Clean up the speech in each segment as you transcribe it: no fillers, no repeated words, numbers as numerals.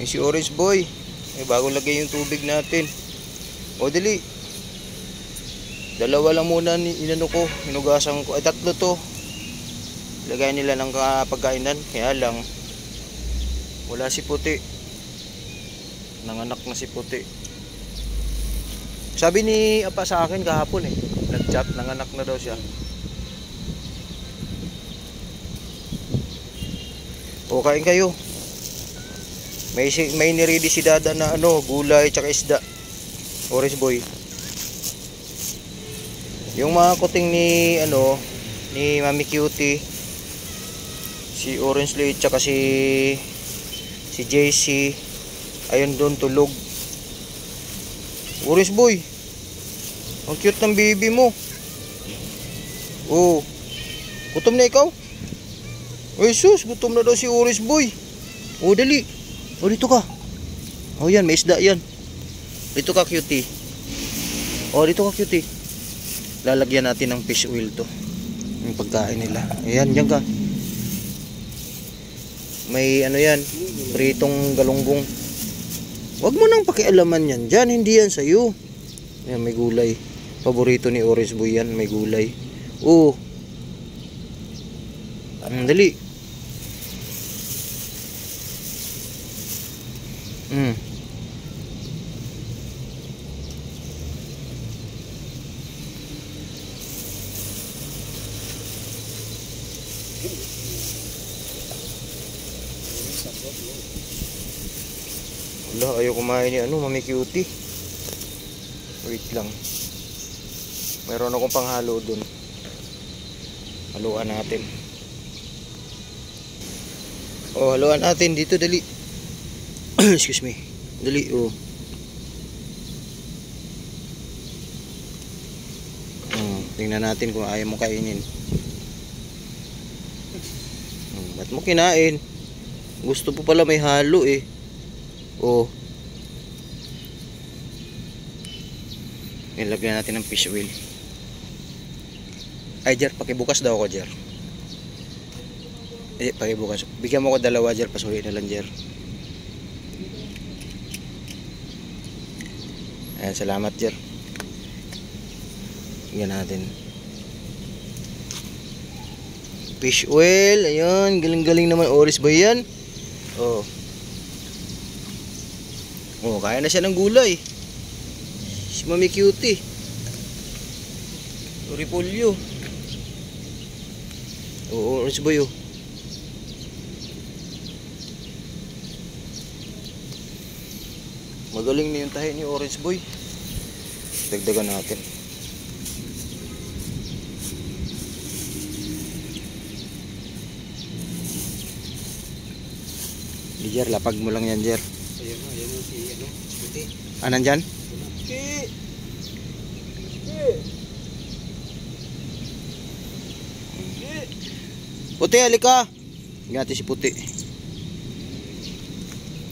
Ay, si Orange Boy. Ay, bago lagay yung tubig natin. O, dali. Dalawa lang muna inano ko. Hinugasan ko. Ay, tatlo to. Lagay nila ng pagkainan. Kaya lang, wala si Puti. Nanganak na si Puti. Sabi ni Apa sa akin kahapon nag-chat, nanganak na daw siya. O, kain kayo. May niready si Dada na gulay tsaka isda. Orange Boy. Yung mga kuting ni Mami Cutie, si Orange Late tsaka si JC, ayun doon tulog. Orange Boy, ang cute ng baby mo. Oh, gutom na ikaw? Ay sus, gutom na daw si Orange Boy. Oh, dali. Oh, dito ka. Oh, yan, may isda yan. Dito ka, cutie. Oh, dito ka, cutie. Lalagyan natin ng fish oil to. Yung pagkain nila. Ayan, dyan ka. May yan, pritong galunggong. Huwag mo nang pakialaman yan. Dyan, hindi yan sa'yo. Ayan, may gulay. Paborito ni Orange Boy yan, may gulay. Oh. Dali. Wala, ayaw kumain ni Mami Cutie. Wait lang. Meron akong panghalo dun. Haluan natin. Oh, haluan natin dito, dali. Excuse me. Dali, oh. Tingnan natin kung ayaw mo kainin. Ba't mo kinain? Gusto po pala may halo Oh. Ilagyan natin ng fish oil. Ay, Jer, pakibukas daw ako, Jer. Pakibukas. Bigyan mo ko dalawa, Jer. Pasuhin na lang, Jer. Ayan, salamat, Jer. Bigyan natin. Fish oil. Ayan, galing-galing naman. Orange Boy yan. Oh. Oh, kaya na siya ng gulay. Si Mami Cutie. Repolyo. Oh, Orange Boy, oh. Magaling na yung tahi ni Orange Boy. Dagdagan natin. Jer, lapag mo lang yan, Jer. Ayan si Puti. Nandyan? Puti, halika. Ingati si Puti.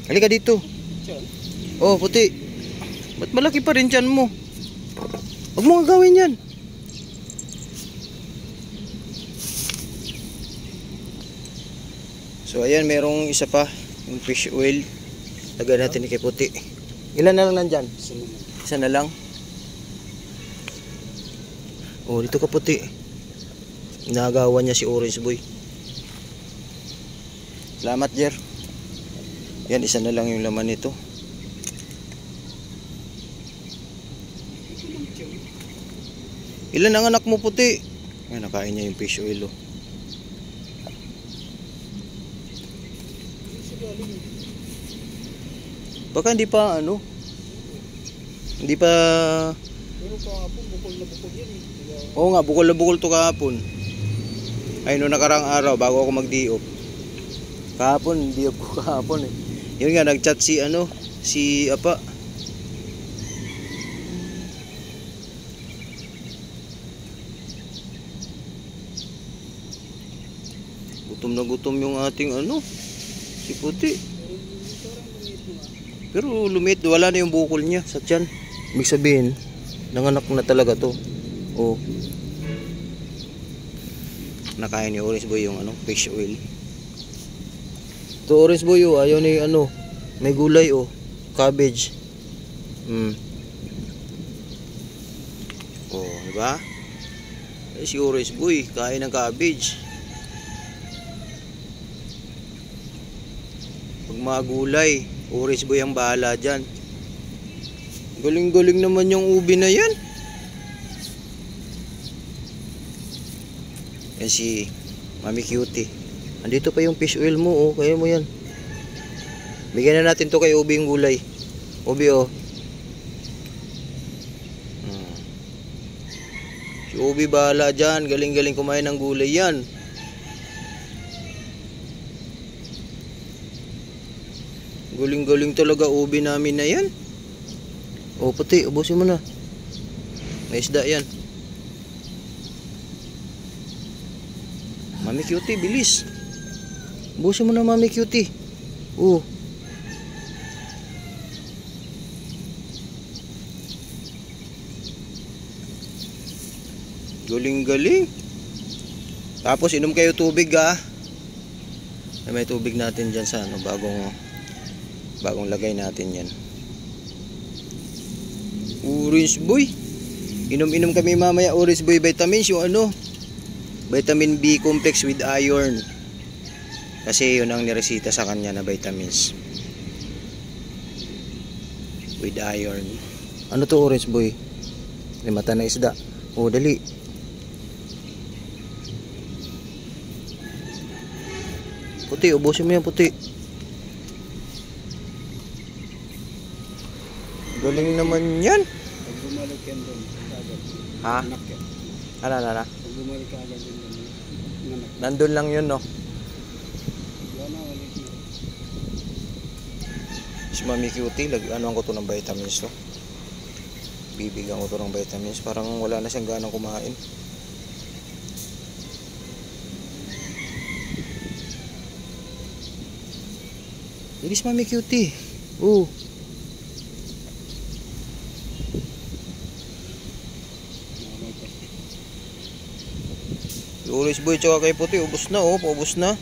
Halika dito. Oh, Puti. Ba't malaki pa rin tiyan mo? Huwag mo gagawin yan. So, ayan, merong isa pa. Yung fish oil. Lagyan natin ni kay Puti. Ilan na lang nandyan? Isa na lang. Oh, dito ka, Puti. Nagawa niya si Orange Boy. Salamat, Jer. Yan, isa na lang yung laman nito. Ilan ang anak mo, Puti? Yan, nakain niya yung fish oil, oh. Baka hindi pa hindi pa. Pero kahapon bukol na bukol yan Oo nga, bukol na bukol to kahapon. Ay, noong nakarang araw bago ako mag-diop. Kahapon, diop ko kahapon Yun nga, nag-chat si Apa. Gutom na gutom yung ating si Puti. Pero lumit, wala na yung bukol niya sa tiyan. Ibig sabihin, nanganak na talaga to. Oh. Nakain ni Orange Boy yung fish oil. To Orange Boy, ayaw ni May gulay oh. Cabbage. Oh, diba? Eh, si Orange Boy, kain ng cabbage. Pag mga gulay, Orange Boy ang bahala dyan. Galing-galing naman yung ubi na yan. Yan si Mami Cutie. Andito pa yung fish oil mo oh, kaya mo yan. Bigyan na natin to kay Ubi yung gulay. Ubi oh. Si Ubi bahala dyan. Galing-galing kumain ng gulay yan. Galing-galing talaga Ubi namin na yan. Oh puti, ubusin mo na. May isda yan. Mami Cutie, bilis. Ubusin mo na Mami Cutie. Oh. Galing-galing. Tapos inom kayo tubig ha. May tubig natin dyan sa ano, bagong lagay natin yan. Orange Boy. Inom-inom kami mamaya Orange Boy vitamins, yung ano, vitamin B complex with iron. Kasi yun ang niresita sa kanya na vitamins. With iron. Ano to Orange Boy? May mata na isda. Oh, dali. Puti, ubusin mo yan puti. Galing naman yan. Pag bumalik yan doon, agad. Ha? Anak yan. Ano? Pag bumalik ka agad doon, anak. Nandun lang yun no. Wala na, ulit na. Si Mami Cutie, ano ko to ng vitamins to. Bibigyan ko to ng vitamins. Parang wala na siyang ganang kumain. Bilis Mami Cutie. Oh. Orange Boy tsaka kay Puti, ubos na oh, paubos na.